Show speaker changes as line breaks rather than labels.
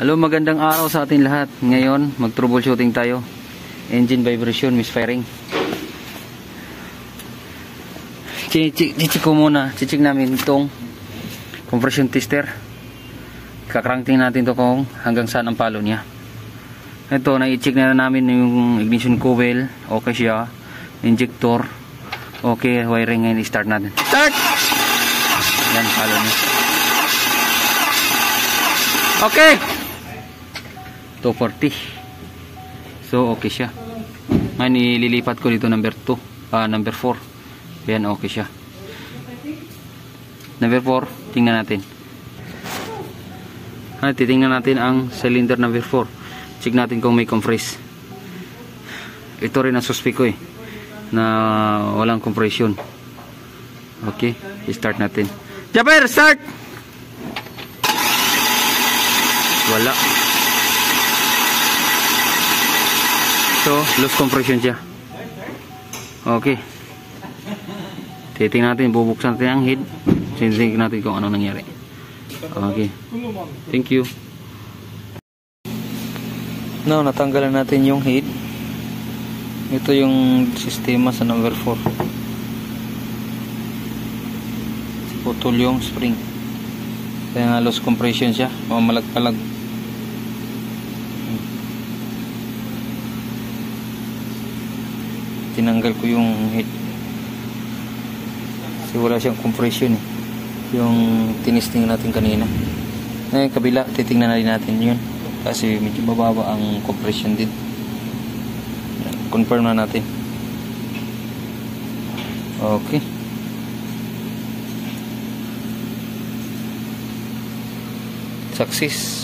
Hello, magandang araw sa atin lahat. Ngayon, mag-troubleshooting tayo. Engine vibration, misfiring. Chichik ko muna. Chichik namin itong compression tester. Kakranking natin to kung hanggang saan ang palo niya. Ito, na-check na namin yung ignition coil. Okay siya. Injector. Okay, wiring. Ngayon, i-start natin. Start! Yan, palo niya. Okay! 240. So okay siya. Ngayon ililipat ko dito number 2, number 4. Yan, okay siya. Number 4, tingnan natin. Titingnan natin ang cylinder number 4. Check natin kung may compress. Ito rin ang suspect ko na walang compression. Okay, i-start natin. Jaber, start! Wala. So, loose compression siya. Okay. Titingnan natin, bubuksan natin ang head. Sinisig natin kung ano nangyari. Okay. Thank you. Now, natanggalan natin yung head. Ito yung sistema sa number 4. Putol yung spring. Kaya nga loose compression siya. Mamalag-palag. Tinanggal ko yung head kasi wala siyang compression yung tinisting natin kanina. Ngayon kabila, titingnan na rin natin yun kasi medyo mababa ang compression din. Confirm na natin. Okay, success.